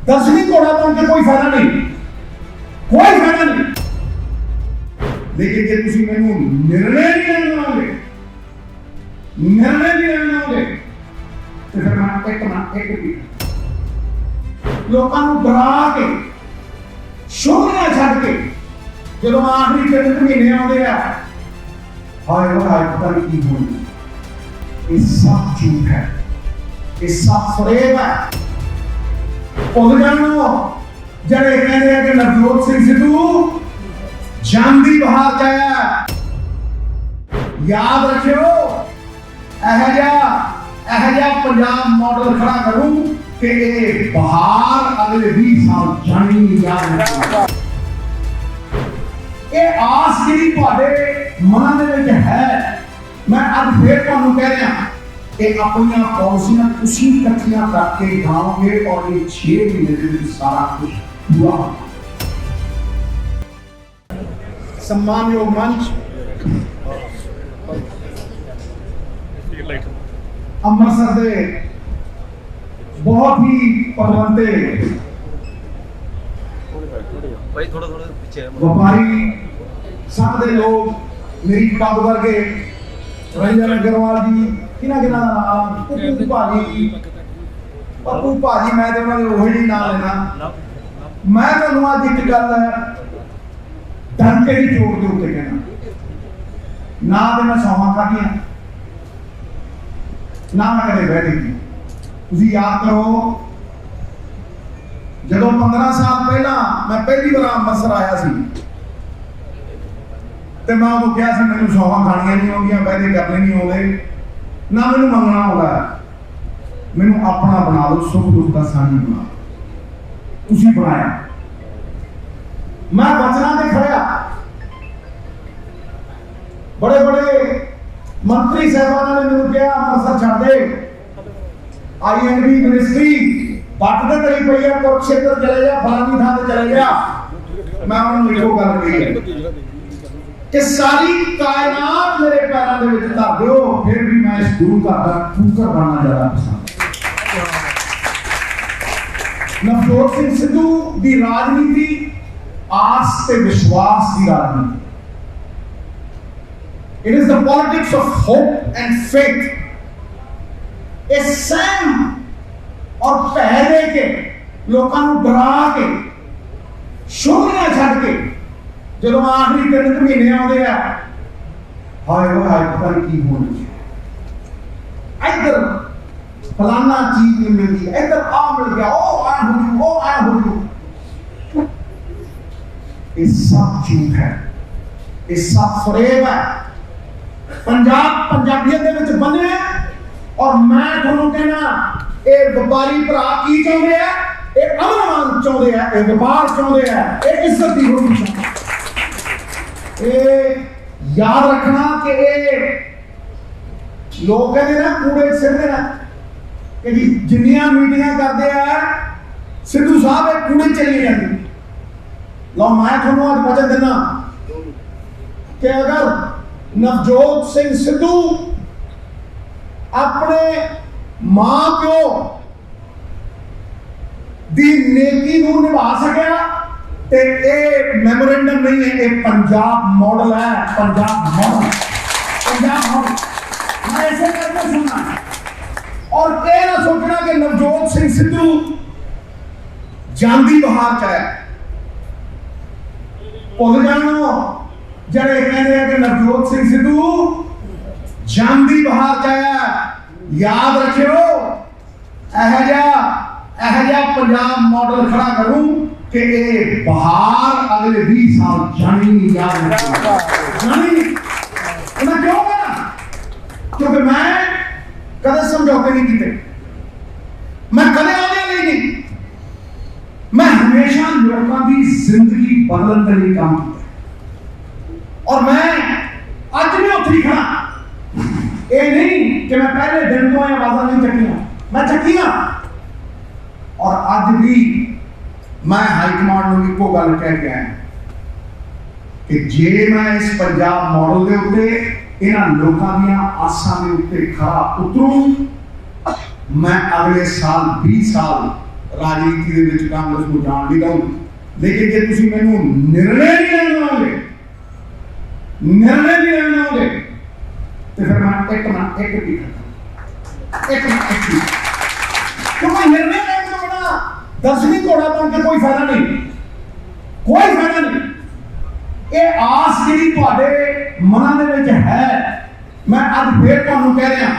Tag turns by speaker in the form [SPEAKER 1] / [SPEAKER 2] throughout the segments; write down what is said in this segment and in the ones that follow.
[SPEAKER 1] 10वीं घोड़ा बन के कोई फायदा नहीं, कोई फायदा नहीं। लेकिन जे तुसी मैनू निर्णय नहीं लेने दोगे, निर्णय नहीं लेने दोगे, तो फिर मैं एक ना एक भी लोगों को डरा के शोरियां छड़ के जो आखिरी 3 महीने आते हैं, हाय हाय पता नहीं की होनी। ये सब झूठ है, ये सब फरेब है। भुल जाओ जड़े कहते हैं कि नवजोत सिंह सिद्धू ਜਾਂਦੀ बहार चाया, याद रखियो एह पंजाब मॉडल खड़ा करूं कि ये बहार अगले 20 साल जानी नहीं याद रखेगा। ये आस जी मन में है, मैं अब फिर तुहानू कह रहा कि अपन पॉलिसियां तुसी इकट्ठियां करके गाओगे और ये 6 महीने में सारा कुछ पूरा होगा। सम्मानयोग मंच अमृतसर के बहुत ही पदवंते व्यापारी सब दे लोग, मेरी पग वर्गे रंजन अग्रवाल जी, किना नाम पप्पू भाजी, मैं तो वही नाम लेना। मैं तुहानू अज एक गल डर के ही जोड़ के उत्ते कहना, ना तो मैं सौहां खादियां ना मैं कदे बह दी। तुसीं याद करो जदों 15 साल पहला मैं पहली बार अमृतसर आया सी ते मैं उदों कहा सी मैनूं सौहां खाणियां नहीं आउंदियां, वायदे करने नहीं आउंदे, ना मैनूं मंगना आउंदा, मैनूं अपना बना लो, सुख दुख दा साझी बना लो। तुसीं बनाया, मैं बचना ते खड़िया। बड़े बड़े मंत्री साहबान ने मैंने कहा अमृतसर छड़ दे, INB मिनिस्ट्री बट ते करी पई है, कुरुक्षेत्र चले जा, फलानी थां ते चले जा। मैं उन्होंने लिखो गल कही कि सारी कायनात मेरे पैरों के विच धर दिओ, फिर भी मैं इस गुरु घर दा ठूकर बनना ज्यादा पसंद। नवजोत सिंह सिद्धू दी राजनीति आस ते विश्वास की राजनीति। It is the politics of hope and faith. ए सहम और पह दे के लोगों को डरा के शोरियां छड़ के जो आखिरी 3 महीने आते हैं, हाय हाय पता नहीं की होनी। इधर फलाना चीज नहीं मिलती, इधर आ मिल गया, ओ आया हो गई, ओ आया हो गई। ये सब झूठ है, ये सब फरेब है। पंजाब पंजाबियत दे विच बने और मैं तुहानू कहना ये व्यापारी भरा की चाहते हैं, ये अमन चाहते हैं, ये व्यापार चाहते हैं, ये इज्जत की रोटी चाहते हैं। ये याद रखना कि ये लोग कहते ना कूड़े सिरते ना कि जी जिन्नियां मीटिंगां करते हैं सिद्धू साहब ये कूड़े चली जाती। लो मैं तुहानू आज वचन देना कि अगर नवजोत सिंह सिद्धू अपने मां प्यो दी नेकी नूं निभा सकिया ते ये मैमोरेंडम नहीं है, ये पंजाब मॉडल है, पंजाब मॉडल, पंजाब मॉडल। मैं ऐसे करके सुनना और ये ना सोचना कि नवजोत सिंह सिद्धू ਜਾਂਦੀ बहार चाहे। भुल जाओ जड़े कहते हैं कि नवजोत सिंह सिद्धू ਜਾਂਦੀ बहार चाहे, याद रखियो एह पंजाब मॉडल खड़ा करूं कि ये बहार अगले 20 साल जानी नहीं याद रखेगा। जानी मैं क्यों कहना, क्योंकि मैं कदे समझौते नहीं किए, मैं कदे आने नहीं, मैं हमेशा लोगों की जिंदगी बदलने के लिए काम किया और मैं आज भी उत्थे खड़ा। ये नहीं कि मैं पहले दिन को आवाज़ नहीं चकिया, मैं चकिया और आज भी मैं हाईकमांड को एको गल कह के आया कि जे मैं इस पंजाब मॉडल के उत्ते इन्हां लोकां दीयां आसां दे उत्ते खरा उतरूं, मैं अगले साल 20 साल राजनीति दे विच कांग्रेस को जान नहीं दूंगा, लेकिन जे तुसीं मैनूं निर्णय नहीं लेण दोगे, निर्णय नहीं लेण दोगे, तो फिर मैं एक भी क्योंकि निर्णय लेने के बिना दसवीं घोड़ा बन के कोई फायदा नहीं, कोई फायदा नहीं। ये आस जी मना दे है, मैं अब फिर तुहानूं कह रहा,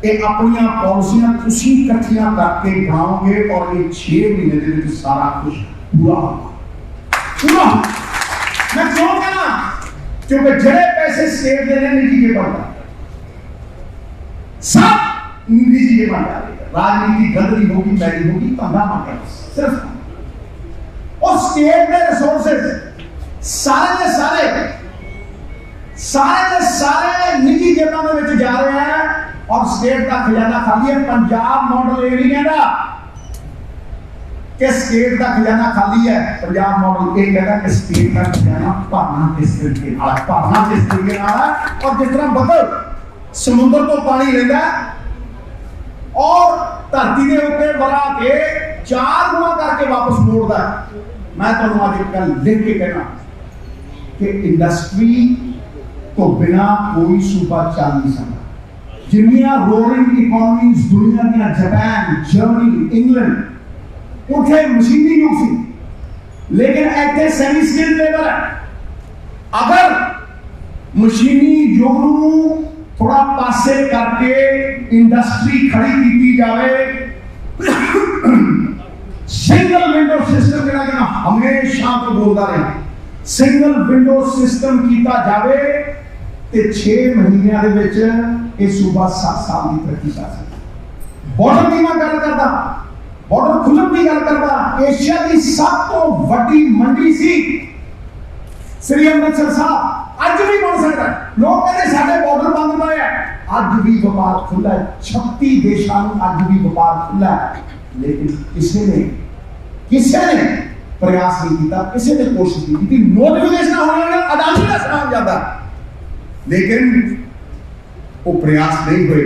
[SPEAKER 1] ये अपन पॉलिसियां तुसीं इकट्ठियां करके बनाओगे और ये 6 महीने के लिए सारा कुछ पूरा पूरा। मैं क्यों कहना, क्योंकि जड़े पैसे स्टेट देने निजी के बनता सब निजी के बन जाएगा। राजनीति गंदगी होगी, मैली होगी, धंधा मांगे सिर्फ और स्टेट के रिसोर्सेज सारे के सारे निजी जेबों में जा रहे हैं और स्टेट का खजाना खाली है। पंजाब मॉडल ये नहीं कहता कि स्टेट का खजाना खाली है, पंजाब मॉडल ये कहता कि स्टेट का खजाना भरना किस तरीके और जिस तरह बदल समुद्र तो पानी लेता और धरती के उत्ते बना के 4 गुना करके वापस मोड़ता है। मैं तो आज एक गल लिख के कहना कि इंडस्ट्री तो बिना कोई सूबा चल नहीं सकता। जिन्नियां रोलिंग इकोनॉमीज दुनिया दी, जापान, जर्मनी, इंग्लैंड, उठे मशीनी युग सी, लेकिन ऐसे सेमी स्किल्ड लेबर है। अगर मशीनी युग नूं थोड़ा पासे करके इंडस्ट्री खड़ी की जाए, सिंगल विंडो सिस्टम जिहड़ा कि हमेशा तो बोलता रहा, सिंगल विंडो सिस्टम किया जाए तो 6 महीनों के विच ये सूबा 7 साल की तरक्की कर सकता। बॉर्डर की मैं गल करता, बॉर्डर खुलण की गल करता, एशिया की सब तो वड्डी मंडी सी श्री अमृतसर साहब, अज भी बन सकता है। लोग कहते साडे बॉर्डर बंद पे है, अज भी व्यापार खुला है। 36 देशों में अज भी व्यापार खुला है, लेकिन किसी ने प्रयास नहीं किया, किसी ने कोशिश नहीं की। नोटिफिकेशन होने अदालत का सामान जाता, लेकिन वो प्रयास नहीं हुए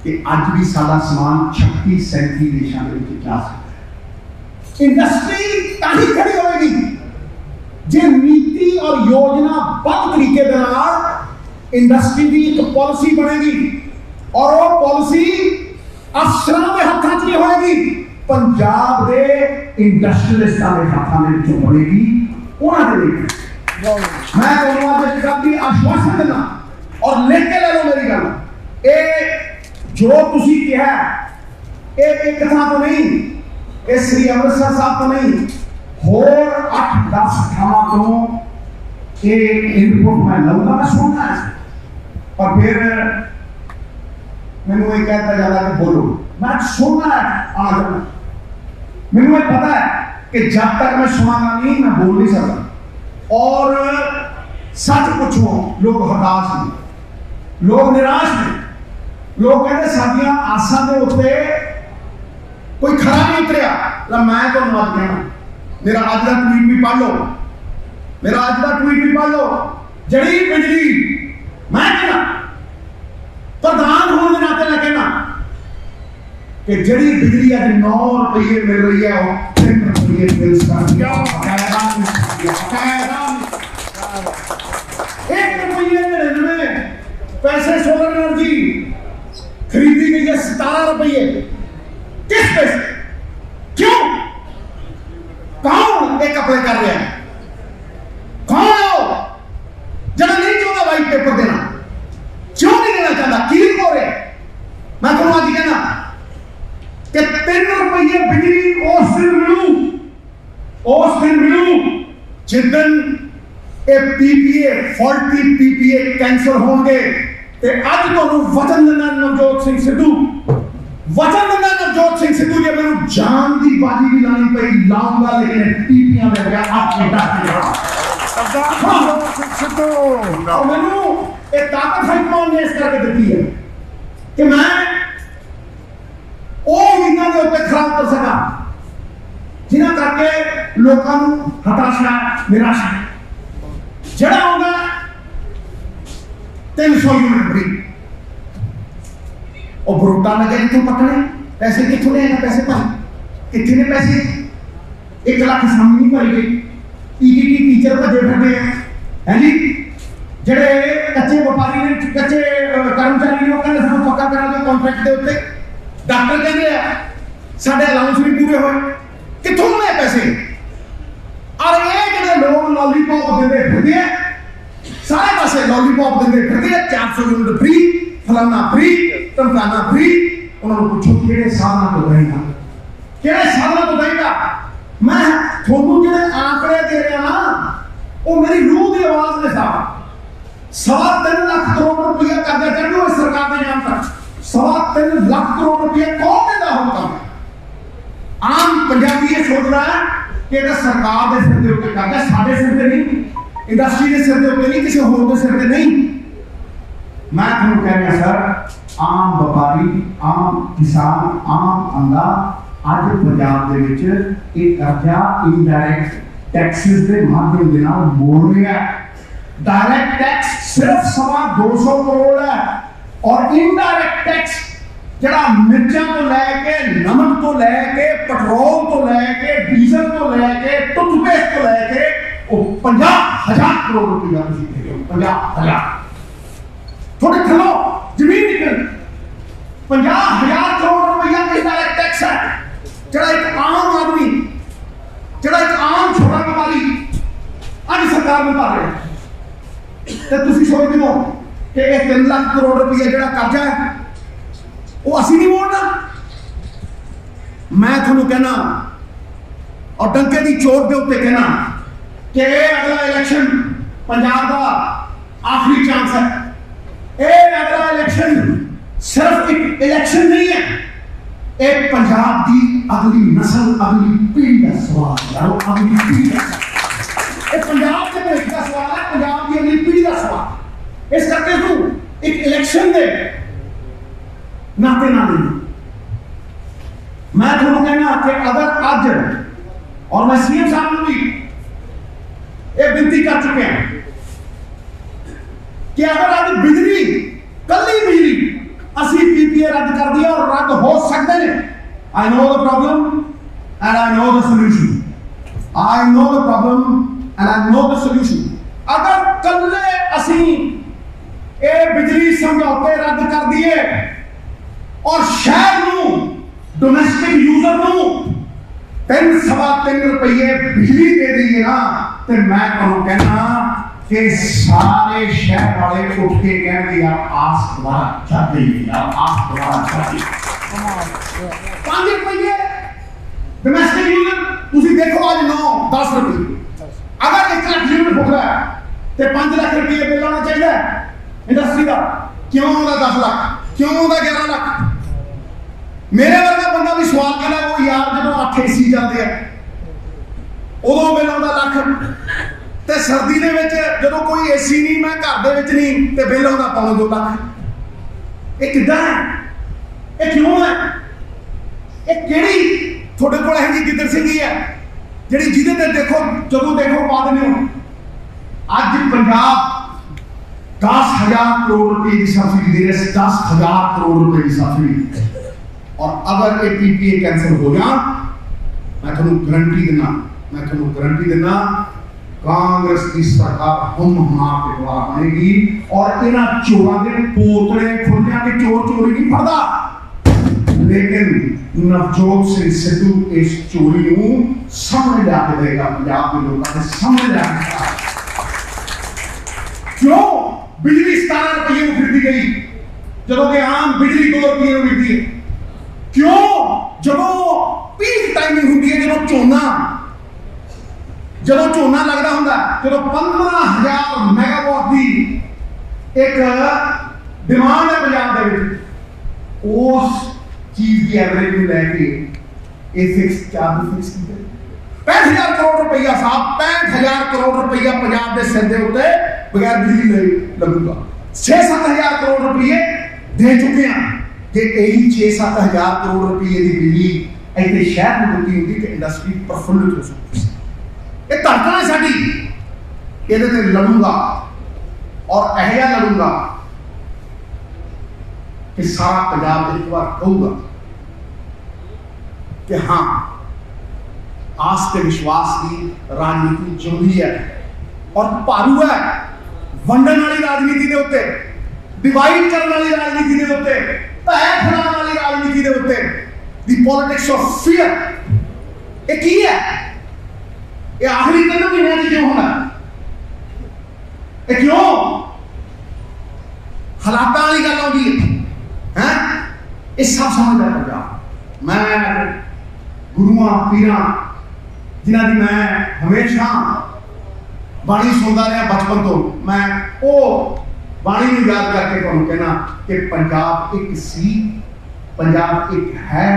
[SPEAKER 1] कि अज भी सारा सामान 36-37 देशों में जा सकता है। इंडस्ट्री ताही खड़ी होगी जे नीति और योजना बद्ध तरीके के नाल इंडस्ट्री की एक पॉलिसी बनेगी और वो पॉलिसी अफसरों के हाथों च नहीं होगी, पंजाब के इंडस्ट्रीलिस्टां के हाथों में बनेगी। उन्होंने मैं काफी आश्वासन देना और लिख के ले लो मेरी गल, ये जो तुसी कहा एक थां तो नहीं, ये श्री अमृतसर साहब तो नहीं, होर 8-10 थावां तो ये इनपुट मैं लूंगा, मैं सुनना है और फिर मैंने ये कहता जाता कि बोलो, मैं सुनना है। आज मैंने पता है कि जब तक मैं सुनागा नहीं मैं बोल नहीं सकता। और सच पूछो, लोग हताश हैं, लोग निराश हैं, लोग कहते साडियां आसां दे उत्ते कोई खरा नहीं उतरिया। मैं तो मत कहना, मेरा आज का ट्वीट भी पढ़ लो, मेरा आज का ट्वीट भी पढ़ लो। जड़ी बिजली मैं कहना प्रधान होने के नाते मैं कहना कि जड़ी बिजली आज 9 रुपये मिल रही है, 3 रुपये मिल सकती है। 1.99 पैसे सोलर एनर्जी खरीदी गई है, 17 रुपये। किस पैसे, क्यों, कौन एक अप्लाई कर रहा है, कौन है वो जब नहीं चाहता व्हाइट पेपर देना, क्यों नहीं देना चाहता, की हो रहे। मैं तुम्हें आज कहना कि 3 रुपये बिजली उस दिन मिलू जिदन पीपीए फॉल्टी पीपीए कैंसर होंगे। अज तो वचन देना नवजोत सिंह सिद्धू, वचन देना नवजोत सिंह सिद्धू, जे मैं जान की बाजी भी लानी पई लाऊंगा, लेकिन पीपीआं में गया आपके मैनू एक ताकत हाईकमान ने इस करके दी है कि मैं उम्मीदों के उत्ते खराब कर सका जिन्हां करके लोगों को हताशा निराशा जड़ा होगा। 300 यूनिट फ्री और बरोटा लगे इतों पकड़े पैसे कितों लेना, पैसे पर कितने ने पैसे 1 लाख सामने नहीं भरी गई। ईटीटी टीचर भजे फिरते हैं जी, ਜਿਹੜੇ ਕੱਚੇ ਵਪਾਰੀ ਨੇ, ਕੱਚੇ ਕਰਮਚਾਰੀ ਨੇ, ਉਹ ਕਹਿੰਦੇ ਸਾਨੂੰ ਪੱਕਾ ਕਰਾ ਦਿਓ ਕੰਟਰੈਕਟ ਦੇ ਉੱਤੇ। ਡਾਕਟਰ ਕਹਿੰਦੇ ਆ ਸਾਡੇ ਅਲਾਉਂਸ ਨਹੀਂ ਪੂਰੇ ਹੋਏ, ਕਿੱਥੋਂ ਆਉਣੇ ਪੈਸੇ? ਔਰ ਇਹ ਜਿਹੜੇ ਲੋਕ ਲॉलीपॉप ਦਿੰਦੇ ਫਿਰਦੇ ਆ, ਸਾਰੇ ਪਾਸੇ लॉलीपॉप ਦਿੰਦੇ ਫਿਰਦੇ ਆ, 400 ਯੂਨਿਟ ਫ੍ਰੀ, ਫਲਾਨਾ ਫ੍ਰੀ, ਟਮਕਾਨਾ ਫ੍ਰੀ। ਉਹਨਾਂ ਨੂੰ ਪੁੱਛੋ ਕਿਹੜੇ ਸਾਧਨਾਂ ਤੋਂ ਦੇਗਾ, ਕਿਹੜੇ ਸਾਧਨਾਂ ਤੋਂ ਦੇਗਾ? ਮੈਂ ਤੁਹਾਨੂੰ ਜਿਹੜੇ ਆંકੜੇ ਦੇ ਰਿਹਾ ਨਾ, ਉਹ ਮੇਰੀ ਰੂਹ ਦੀ ਆਵਾਜ਼ ਨੇ ਸਾਹਿਬ। 3.25 ਲੱਖ ਕਰੋੜ ਰੁਪਇਆ ਕਰਜ਼ਾ ਚੜ੍ਹੋ ਇਸ ਸਰਕਾਰ ਦੇ ਨਾਮ ਤੱਕ। 3.25 ਲੱਖ ਕਰੋੜ ਰੁਪਇਆ ਕੌਣ ਦੇਦਾ ਹੋਊਗਾ? ਆਮ ਪੰਜਾਬੀ ਇਹ ਸੋਚ ਰਿਹਾ ਹੈ ਕਿ ਇਹਦਾ ਸਰਕਾਰ ਦੇ ਸਿਰ ਦੇ ਉੱਤੇ ਕਰਜ਼ਾ, ਸਾਡੇ ਸਿਰ ਤੇ ਨਹੀਂ, ਇੰਡਸਟਰੀ ਦੇ ਸਿਰ ਦੇ ਉੱਤੇ ਨਹੀਂ, ਕਿਸੇ ਹੋਰ ਦੇ ਸਿਰ ਤੇ ਨਹੀਂ। ਮੈਂ ਤੁਹਾਨੂੰ ਕਹਿ ਰਿਹਾ ਸਰ, ਆਮ ਵਪਾਰੀ, ਆਮ ਕਿਸਾਨ, ਆਮ ਅੰਦਾ ਅੱਜ ਪੰਜਾਬ ਦੇ ਵਿੱਚ ਇਹ ਕਰਜ਼ਾ ਇਨਡਾਇਰੈਕਟ ਟੈਕਸਿਸ ਦੇ ਮਾਧਿਅਮ ਦੇ ਨਾਲ ਮੋੜ ਰਿਹਾ ਹੈ। डायरेक्ट टैक्स सिर्फ 250 करोड़ है और इनडायरेक्ट टैक्स जरा मिर्चा तो लैके, नमक तो लैके, पेट्रोल तो लैके, डीजल तो लैके, टूथपेस्ट तो लैके 50,000 करोड़ रुपया। 50,000 थोड़े खलो जमीन निकल 50,000 करोड़ रुपया इनडायरेक्ट टैक्स है। जरा एक आम आदमी, जरा एक आम छोटा व्यापारी आज सरकार में पा रहे हैं। ਤੇ ਤੁਸੀਂ ਸੋਚਦੇ ਹੋ ਕਿ ਇਹ 3 ਲੱਖ ਕਰੋੜ ਰੁਪਏ ਜਿਹੜਾ ਕਰਜ਼ਾ ਹੈ ਉਹ ਅਸੀਂ ਨਹੀਂ ਮੋੜਨਾ? ਮੈਂ ਤੁਹਾਨੂੰ ਕਹਿਣਾ ਔਰ ਡੰਕੇ ਦੀ ਚੋਟ ਦੇ ਉੱਤੇ ਕਹਿਣਾ ਕਿ ਇਹ ਅਗਲਾ ਇਲੈਕਸ਼ਨ ਪੰਜਾਬ ਦਾ ਆਖਰੀ ਚਾਂਸ ਹੈ। ਇਹ ਅਗਲਾ ਇਲੈਕਸ਼ਨ ਸਿਰਫ ਇੱਕ ਇਲੈਕਸ਼ਨ ਨਹੀਂ ਹੈ, ਇਹ ਪੰਜਾਬ ਦੀ ਅਗਲੀ ਨਸਲ, ਅਗਲੀ ਪੀੜ੍ਹੀ ਦਾ ਸਵਾਲ ਹੈ। ਅਗਲੀ ਪੀੜ੍ਹੀ ਦਾ पंजाब के भविष्य का सवाल है, पंजाब की अगली पीढ़ी का सवाल। इस करके तू एक इलेक्शन दे नाते ना दे। मैं तुम्हें कहना कि अगर आज, और मैं सीएम साहब ने भी एक विनती कर चुके हैं कि अगर आज बिजली, कल ही बिजली असी पीपीए रद्द कर दिया और रद्द हो सकते हैं। I know the problem and I know the solution. I know the problem and I know the solution। अगर कल्ले असी ए बिजली समझौते रद्द कर दिए और शहर नू, डोमेस्टिक यूजर नू 3.25 रुपये बिजली दे दिए ना, तो मैं तुहानू कहना कि सारे शहर वाले उठ के कहते यार आस दोबारा चढ़ गई, यार आस दोबारा चढ़ गई। 5 रुपये डोमेस्टिक यूजर, तुसी देखो आज 9-10 रुपये। अगर 1 लाख यूनिट फुक रहा है तो 5 लाख रुपये बिल आना चाहिए इंडस्ट्री का। क्यों आता 10 लाख, क्यों आता 11 लाख? मेरे वर्गा बंदा भी सवाल करना, वो यार जो 8 AC जाते हैं उदों बिल आता लाख, तो सर्दी के जो कोई AC नहीं, मैं घर के नहीं, तो बिल आता 2 लाख। ये किद्दां है? ये क्यों है? ये किहड़ी थोड़े कोल इहो जी गिद्दड़ सिंघी है ਜਿਹੜੀ ਜਿਹਦੇ ਤੇ ਦੇਖੋ ਜਦੋਂ ਦੇਖੋ ਪਾ ਦਿੰਦੇ ਹੋ। ਅੱਜ ਪੰਜਾਬ 10,000 करोड़ रुपए की सब्सिडी दे रहे हैं, 10,000 करोड़ रुपए की सब्सिडी। और अगर ये पीपीए कैंसिल हो जाए, मैं तुम्हें गारंटी देना कांग्रेस की सरकार हम के द्वारा बनेगी और इन्ह चोरों के पोतड़े खुलने के चोर चोरी नहीं फड़ता, लेकिन नवजोत सिंह सिद्धू इस चोरी को सामने लाके देगा, पंजाब के लोगों के सामने लाके। क्यों बिजली 17 रुपये में खरीदी गई जब कि आम बिजली 2 रुपये में मिलती है? क्यों जब पीक टाइमिंग होती है, जब झोना लगता होंगे, जब 15,000 मैगावाट की एक डिमांड है पंजाब के विच, उस चीज की एवरेज में लैके फिक्स चार्ज फिक्स किया 65,000 करोड़ रुपया साहब, 65,000 करोड़ रुपया पंजाब के सिर के उत्ते बगैर बिजली लगूगा। 6-7,000 करोड़ रुपये दे चुके हैं। जे यही 6-7,000 करोड़ रुपये की बिजली इतने शहर में मिलती होती तो इंडस्ट्री प्रफुल्लित हो सकती। ये धड़कन है साडी, ये लड़ूंगा और ऐसा लड़ूंगा कि सारा पंजाब एक बार कहूंगा कि हाँ आस ते विश्वास की राजनीति चुनती है और भारू है वंडन वाली राजनीति के उत्ते, डिवाइड करने वाली राजनीति के उत्ते, तय फैलाने वाली राजनीति के उत्ते। दी पॉलिटिक्स ऑफ फियर ये की है? ये आखिरी 3 महीने क्यों होना? ये क्यों हालात वाली गल आती है? ये सब समझदा पंजाब। मैं गुरुआं पीरां जिन्हां दी मैं हमेशा बाणी सुनता रहा बचपन तो, मैं वो बाणी में याद करके तुहानूं कहना कि पंजाब एक सी, पंजाब एक है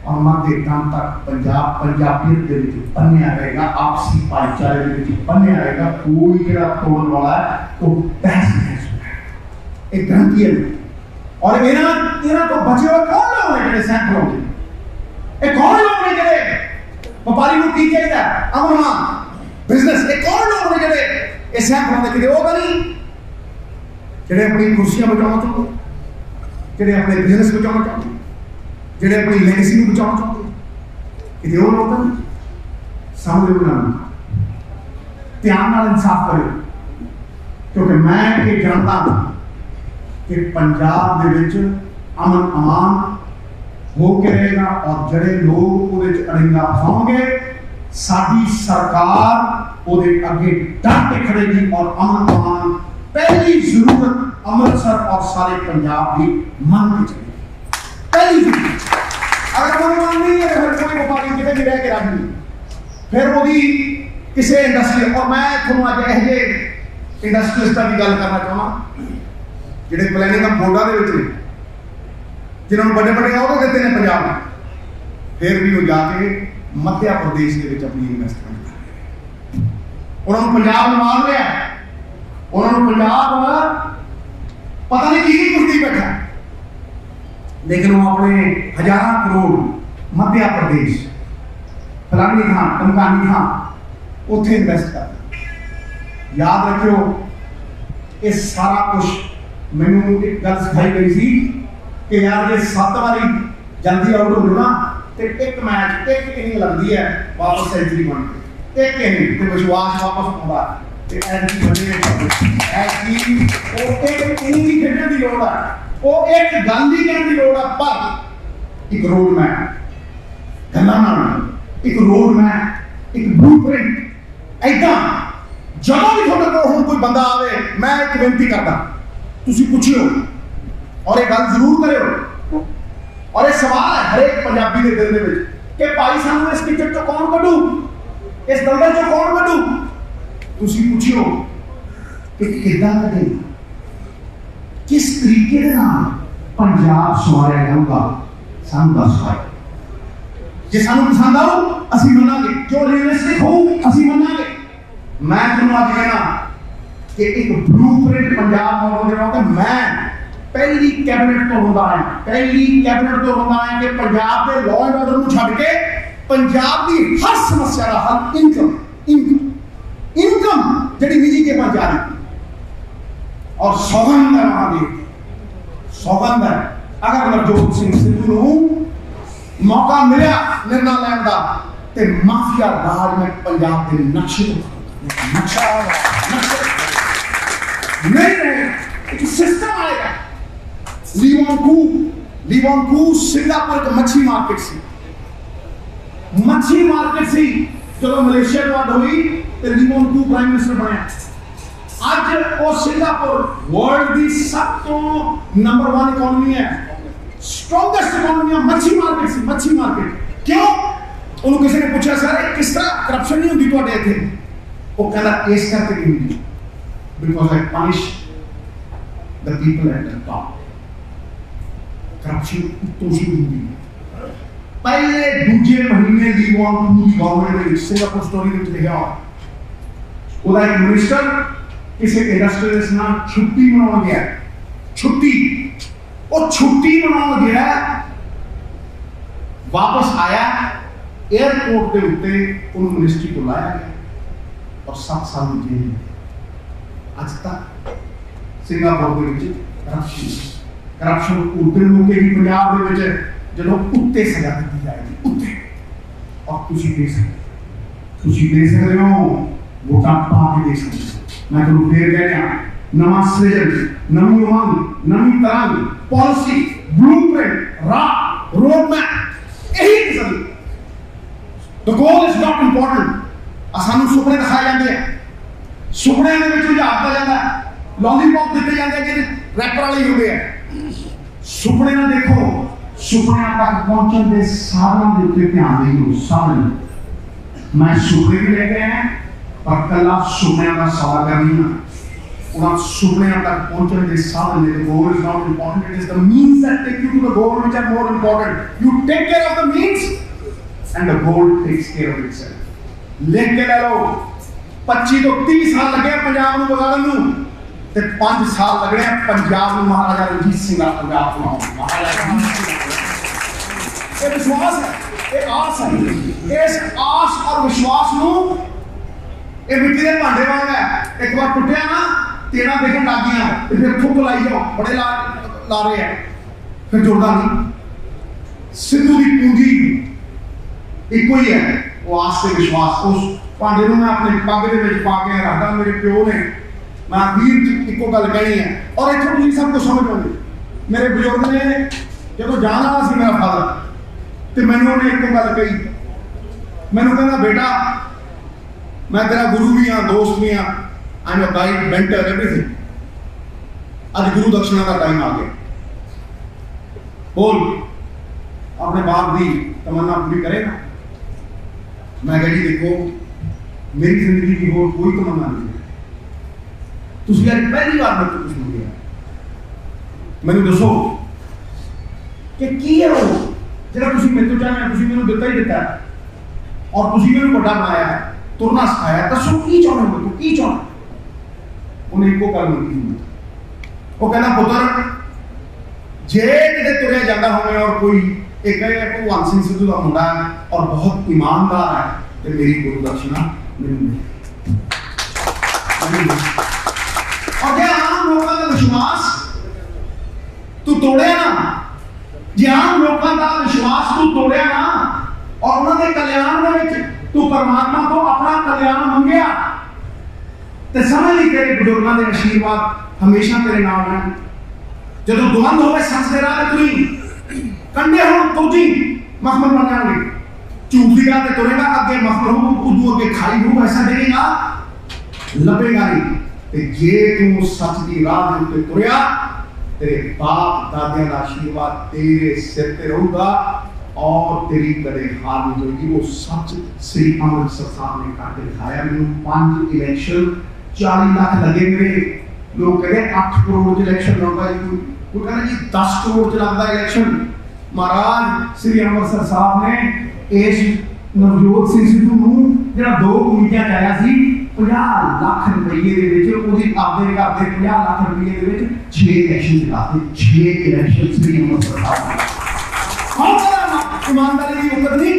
[SPEAKER 1] और मरदे दम तक पंजाब पंजाबियत दे विच बन्निया रहेगा, आपसी भाईचारे दे विच बन्निया रहेगा। कोई जिहड़ा तोड़न वाला है तो बहस नहीं सुने, एक गारंटी है। और इन्हां तो बचे हुए कौन लोग हैं जिहड़े सैकड़ों के? ये कौन लोग हैं जिहड़े व्यापारी को की चाहिए अमन बिजनेस? ये कौन लोग हैं जिहड़े ये सैकड़ों के किते? वो तो नहीं जिहड़े अपनी कुर्सियां बचाना चाहते, जिहड़े अपने बिजनेस बचाना चाहते, जिहड़े अपनी लेगेसी को बचाना चाहते, किते वो लोग नहीं। समझ लो, ध्यान नाल इंसाफ करो, क्योंकि मैं ये जानता हूं कि पंजाब दे विच अमन अमान हो के रहेगा और जड़े लोग वो अड़िंगा फसाओगे, साडी सरकार वो अगे डट के खड़ेगी और अमन अमान पहली जरूरत अमृतसर और सारे पंजाब की मन की चाहिए। पहली जरूरत अगर अमन अमान नहीं है तो फिर कोई व्यापारी कितने भी रह के राजी नहीं, फिर वो भी किसी इंडस्ट्री। और मैं थोड़ा अज यह इंडस्ट्रीलिस्टां की गल करना चाहना जिहड़े प्लैनिंग बोर्डां दे विच जिन्होंने बड़े बड़े अहदे देते हैं पंजाब में, फिर भी वो जाके मध्य प्रदेश के अपनी इन्वेस्टमेंट कर रहे हैं। उन्होंने पंजाब ने मान लिया, उन्होंने पंजाब पता नहीं की कुर्ती बैठा, लेकिन वो अपने 1000 करोड़ मध्य प्रदेश फलानी थां टमकानी थां उत्थे इन्वेस्ट कर। याद रखियो, ये सारा कुछ मैनू एक गल सिखाई गई सी कि यार ये 7 बारी जल्दी आउट हो ना तो एक मैच एक इनिंग लगती है वापस सेंचुरी बन के, एक इनिंग तो विश्वास वापस आउंदा ते एंटी बने ऐसी वो एक इनिंग ही खेलने की लोड़ है, वो एक गल ही कहने की लोड़ है, पर एक रोड मैप गल्लां नाल, एक रोड मैप, एक ब्लूप्रिंट ऐदा जदों भी तुहाडे कोल हुण कोई बंदा आवे, मैं एक बेनती करदा तुसीं पुछियो और एक गल जरूर करो। और एक सवाल है हर एक पंजाबी के दिल में कि भाई सानू इस किचन चो कौन कढू, इस दलदल चो कौन कढू? तुसीं पुछियो कि किदां कढे, किस तरीके दे नाल पंजाब सवारिया जाऊगा, सानू दस पाए। जे सानू पसंद आऊ असीं मनांगे, जो रियलिस्टिक हो असीं मनांगे। मैं तुहानूं अज कहना कि एक ब्लूप्रिंट पंजाब मॉडल दे नाल मैं पहली कैबिनेट तो होंदा है, पहली कैबिनेट तो होंदा है कि पंजाब के लॉ एंड ऑर्डर को छड़ के पंजाब की हर समस्या का हल इनकम जड़ी निजी के पास जा रही। और सौगंध है महादेव, सौगंध है अगर नवजोत सिंह सिद्धू को मौका मिला निर्णय लैन का तो माफिया राज में पंजाब के नक्शे नक्शा नहीं रहे, एक सिस्टम आएगा। लीवोंकू सिंगापुर का मच्छी मार्केट सी, मच्छी मार्केट सी जो मलेशिया के बाद हुई तो लीवोंकू प्राइम मिनिस्टर बनया। आज वो सिंगापुर वर्ल्ड की सब तो नंबर 1 इकोनॉमी है, स्ट्रॉन्गेस्ट इकोनॉमी मच्छी मार्केट सी, मच्छी मार्केट। क्यों? उन्होंने किसी ने पूछा सर किस तरह करप्शन नहीं होती तुहाडे इत्थे? वो कहता इस करके नहीं होती, because I punish the people at the top. Corruption तो शुरू हुई पहले दूजे महीने लीवोंकू की गवर्नमेंट ने सिंगापुर स्टोरी में लिखा ਉਹਦਾ एक मिनिस्टर किसी इंडस्ट्रियलिस्ट ना छुट्टी मनाने गया, छुट्टी वो छुट्टी मनाने गया, वापस आया एयरपोर्ट के उत्ते उन मिनिस्ट्री को लाया गया और 7 साल में जेल में। आज तक सिंगापुर के विच करप्शन उतने मुकेगी पंजाब के विच जदों उत्ते सजा दी जाएगी उत्ते और तुसीं देख सकते ਤੁਸੀਂ ਦੇ ਸਕਦੇ ਹੋ, ਵੋਟਾਂ ਪਾ ਕੇ ਦੇ ਸਕਦੇ ਹੋ। ਮੈਂ ਤੁਹਾਨੂੰ ਫੇਰ ਕਹਿ ਰਿਹਾ, ਨਵਾਂ ਸ੍ਰਿਜਨ, ਨਵੀਂ ਉਮੰਗ, ਨਵੀਂ ਤਰੰਗ, ਪਾਲਿਸੀ, ਬਲੂਪ੍ਰਿੰਟ, ਰਾਹ, ਰੋਡਮੈਪ, ਇਹੀ ਕਿਸਮ। The goal is not important. ਸਾਨੂੰ ਸੁਪਨੇ ਦਿਖਾਏ ਜਾਂਦੇ ਆ, ਸੁਪਨਿਆਂ ਦੇ ਵਿੱਚ ਉਜਾੜਦਾ ਜਾਂਦਾ, ਲੌਲੀਪੌਪ ਦਿੱਤੇ ਜਾਂਦੇ ਜਿਹੜੇ ਰੈਪਰ ਵਾਲੇ ਹੁੰਦੇ ਆ। ਸੁਪਨੇ ਨਾ ਦੇਖੋ, ਸੁਪਨਿਆਂ ਤੱਕ ਪਹੁੰਚਣ ਦੇ ਸਾਧਨਾਂ ਦੇ ਉੱਤੇ ਧਿਆਨ ਦਿਓ। ਸਾਧਨ ਮੈਂ ਸੁਪਨੇ ਵੀ ਲੈ ਕੇ ਆਇਆ, ਪਰ ਕੱਲਾ ਸੁਪਨਿਆਂ ਦਾ ਸਵਾਲ ਕਰਨੀ ਨਾ, ਉਹਨਾਂ ਸੁਪਨਿਆਂ ਤੱਕ ਪਹੁੰਚਣ ਦੇ ਸਾਧਨ ਨੇ। The goal is not important, it is the means that take you to the goal which are more important. You take care of the means and the goal takes care of itself. ਲਿਖ ਕੇ ਲੈ ਲਓ, 25 ਤੋਂ 30 ਸਾਲ ਲੱਗੇ ਪੰਜਾਬ ਨੂੰ ਵਿਗਾੜਨ ਨੂੰ, ਤੇ 5 ਸਾਲ ਲੱਗਣੇ ਪੰਜਾਬ ਨੂੰ ਮਹਾਰਾਜਾ ਰਣਜੀਤ ਸਿੰਘ ਦਾ ਪੰਜਾਬ ਬਣਾਉਣ। ਇਹ ਵਿਸ਼ਵਾਸ ਹੈ, ਇਹ ਆਸ ਹੈ। ਇਸ ਆਸ ਔਰ ਵਿਸ਼ਵਾਸ ਨੂੰ, ਇਹ ਮਿੱਟੀ ਦੇ ਭਾਂਡੇ ਵਾਂਗ ਹੈ, ਇੱਕ ਵਾਰ ਟੁੱਟਿਆ ਨਾ, ਤੇੜਾ ਦੇਖਣ ਲੱਗ ਗਈਆਂ ਤੇ ਫਿਰ ਠੁੱਕ ਲਾਈ ਜਾਓ, ਬੜੇ ਲਾ ਰਹੇ ਆ, ਫਿਰ ਜੁੜਦਾ ਨਹੀਂ। ਸਿੱਧੂ ਦੀ ਪੂੰਜੀ ਇੱਕੋ ਹੀ ਹੈ, ਉਹ ਆਸ ਤੇ ਵਿਸ਼ਵਾਸ। ਉਸ ਭਾਂਡੇ ਨੂੰ ਮੈਂ ਆਪਣੇ ਪੱਗ ਦੇ ਵਿੱਚ ਪਾ ਕੇ ਰੱਖਦਾ। ਮੇਰੇ ਪਿਓ ਨੇ, ਮੈਂ ਵੀਰ ਚ ਇੱਕੋ ਗੱਲ ਕਹਿਣੀ ਹੈ, ਔਰ ਇੱਥੋਂ ਤੁਸੀਂ ਸਭ ਕੁਝ ਸਮਝ ਆਉਂਦੇ। ਮੇਰੇ ਬਜ਼ੁਰਗ ਨੇ ਜਦੋਂ ਜਾਣ ਵਾਲਾ ਸੀ ਮੇਰਾ ਫਾਦਰ, ਤੇ ਮੈਨੂੰ ਉਹਨੇ ਇੱਕੋ ਗੱਲ ਕਹੀ, ਮੈਨੂੰ ਕਹਿੰਦਾ, ਬੇਟਾ ਮੈਂ ਤੇਰਾ ਗੁਰੂ ਵੀ ਹਾਂ, ਦੋਸਤ ਵੀ ਹਾਂ, I am a guide, mentor, everything. ਅੱਜ ਗੁਰੂ ਦਕਸ਼ਨਾ ਦਾ ਟਾਈਮ ਆ ਗਿਆ, ਬੋਲ ਆਪਣੇ ਬਾਪ ਦੀ ਤਮੰਨਾ ਪੂਰੀ ਕਰੇਗਾ। ਮੈਂ ਕਿਹਾ ਜੀ ਦੇਖੋ, ਮੇਰੀ ਜ਼ਿੰਦਗੀ ਦੀ ਹੋਰ ਕੋਈ ਤਮੰਨਾ ਨਹੀਂ। ਤੁਸੀਂ ਅੱਜ ਪਹਿਲੀ ਵਾਰ ਮੇਰੇ ਤੋਂ ਕੁਝ ਮੰਗਿਆ, ਮੈਨੂੰ ਦੱਸੋ ਕਿ ਕੀ ਹੈ ਉਹ ਜਿਹੜਾ ਤੁਸੀਂ ਮੇਰੇ ਤੋਂ ਚਾਹੁੰਦੇ ਹੋ। ਤੁਸੀਂ ਮੈਨੂੰ ਦਿੱਤਾ ਹੀ ਦਿੱਤਾ, ਔਰ ਤੁਸੀਂ ਮੈਨੂੰ ਵੱਡਾ ਬਣਾਇਆ, ਤੁਰਨਾ ਸਿਖਾਇਆ। ਦੱਸੋ ਕੀ ਚਾਹੁੰਦੇ ਹੋ, ਤੂੰ ਕੀ ਚਾਹੁੰਦਾ? ਉਹਨੇ ਇੱਕੋ ਗੱਲ ਮੰਗੀ, ਉਹ ਕਹਿੰਦਾ, ਪੁੱਤਰ ਜੇ ਕਿਤੇ ਤੁਰਿਆ ਜਾਂਦਾ ਹੋਵੇ ਔਰ ਕੋਈ ਇੱਕ ਭਗਵਾਨ ਸਿੰਘ ਸਿੱਧੂ ਦਾ ਮੁੰਡਾ ਹੈ ਔਰ ਬਹੁਤ ਇਮਾਨਦਾਰ ਹੈ, ਤੇ ਮੇਰੀ ਗੁਰੂ ਦਕਸ਼ਨਾ ਮੈਨੂੰ ਦੇ। ਔਰ ਜੇ ਆਮ ਲੋਕਾਂ ਦਾ ਵਿਸ਼ਵਾਸ ਤੂੰ ਤੋੜਿਆ ਨਾ, ਜੇ ਆਮ ਲੋਕਾਂ ਦਾ ਵਿਸ਼ਵਾਸ ਤੂੰ ਤੋੜਿਆ ਨਾ, ਔਰ ਉਹਨਾਂ ਦੇ ਕਲਿਆਣ ਦੇ ਵਿੱਚ ਤੂੰ ਪਰਮਾਤਮਾ ਤੋਂ ਆਪਣਾ ਕਲਿਆਣ ਮੰਗਿਆ, ਤੇ ਸਮਝ ਲਈ ਤੇਰੇ ਬਜ਼ੁਰਗਾਂ ਦੇ ਆਸ਼ੀਰਵਾਦ ਹਮੇਸ਼ਾ ਤੇਰੇ ਨਾਲ ਰਹਿਣ। ਜਦੋਂ ਦੁਵੰਦ ਹੋਵੇ ਸੱਚ ਦੇ ਰਾਹ ਤੇ ਤੁਰੀ, ਕੰਡੇ ਹੁਣ ਤੋਜੀ ਮਖਮਲ ਬਣ ਜਾਣਗੇ। ਝੂਠ ਦੀ ਰਾਹ ਤੇ ਤੁਰੇਗਾ, ਅੱਗੇ ਮਖਮਲ ਹੋਊ, ਉਦੋਂ ਅੱਗੇ ਖਾਈ ਹੋਊ, ਐਸਾ ਦੇਗਾ ਲੱਭੇਗਾ ਨਹੀਂ। ਤੇ ਜੇ ਤੂੰ ਸੱਚ ਦੀ ਰਾਹ ਦੇ ਉੱਤੇ ਤੁਰਿਆ, तेरे बाप दादिया का आशीर्वाद तेरे सिर पे रहूगा और तेरी कदे हार नहीं होगी। वो सच श्री अमृतसर साहब ने करके दिखाया। मैंने 5 इलेक्शन 40 लाख लगे मेरे। लोग कह रहे 8 करोड़ इलेक्शन लड़ता है, कोई कहना जी 10 करोड़ च लगता इलेक्शन। महाराज श्री अमृतसर साहब ने इस नवजोत सिंह सिद्धू नूं जिहड़ा 2 कमेटियां चाया सी 50 लाख रुपये दे विच ओहदी आपदे घर दे 50 लाख रुपये दे विच 6 इलेक्शन जिताते। 6 इलेक्शन श्री अमृतसर साहब। कौन कहता ईमानदारी की मुकत नहीं?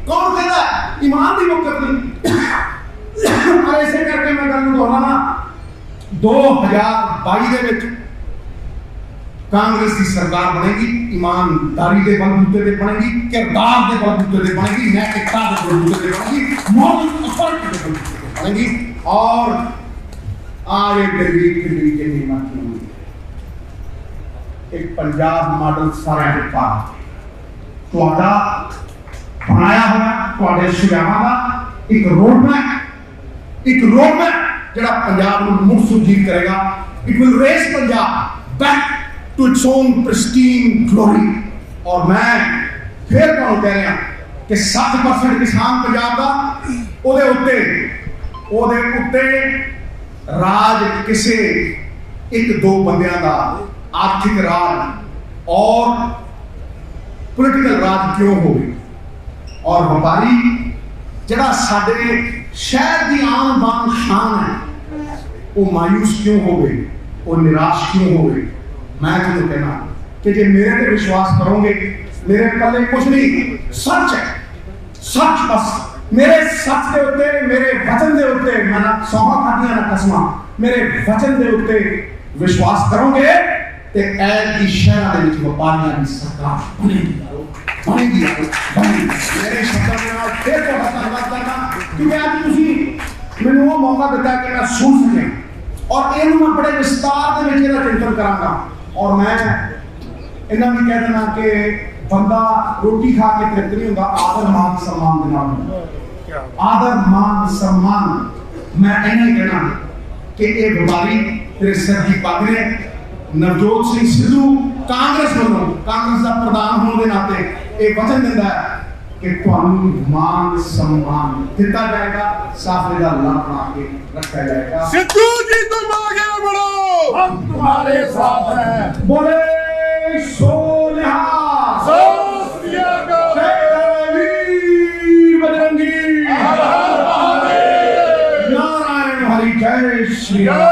[SPEAKER 1] कौन कहता ईमान की मुकत नहीं? और ऐसे करके मैं गल दोहराना 2022 दे विच कांग्रेस की सरकार बनेगी, ईमानदारी के बलबूते पे बनेगी, किरदार के बलबूते पे बनेगी, नैतिकता के बलबूते पे बनेगी, मॉरल अथॉरिटी के बलबूते पे बनेगी। और आगे गरीब के निर्माण होंगे। एक पंजाब मॉडल सारे के पास तुहाडा बनाया हुआ तुहाडे सुझावां दा एक रोडमैप जिहड़ा पंजाब नूं मुड़ सुजीत करेगा। It will race Punjab back to its own pristine glory। और मैं फिर तुहानूं कह रहा कि 7% किसान पंजाब का ओदे उत्ते राज किसे 1-2 बंदियां का आर्थिक राज और पॉलिटिकल राज क्यों हो गई। और व्यापारी जिहड़ा साडे शहर की आन बान शान है वो मायूस क्यों हो गई, वो निराश क्यों हो गई। मैं तुझे कहना कि जे मेरे पे विश्वास करोगे, मेरे पल्ले कुछ नहीं, सच है, सच बस मेरे सच के उत्ते, मेरे वचन के उत्ते, मैं ना सौंहा खादियां ना कसमां, मेरे वचन के उत्ते विश्वास करोगे ते ऐल की शहर दे विच व्यापारियां दी सरकार बनेगी। मेरे शब्दों के नाल फिर तो धन्यवाद करना। क्योंकि अज तुसीं मैनूं वो मौका दिता कि मैं सुन सकें और इहनूं मैं बड़े विस्तार दे विच इहदा चिंतन करांगा। और मैं इन्ना भी कह देना कि बंदा रोटी खा के तृप्त नहीं होंदा, आदर मान सम्मान दे नाल आदर मान सम्मान। मैं इन्ना ही कहना कि ये व्यापारी तेरे सिर की पग ने नवजोत सिंह सिद्धू कांग्रेस वालों कांग्रेस का प्रधान होने के नाते एक वचन दिता है कि तुहानू मान सम्मान दिता जाएगा, साफे का ला बना के रखा जाएगा।
[SPEAKER 2] सिद्धू जी तुम आगे बढ़ो, हम तुम्हारे साथ हैं।
[SPEAKER 1] बोले सोनिहा वीर बजरंगी, नारायण हरि, जय श्री राम।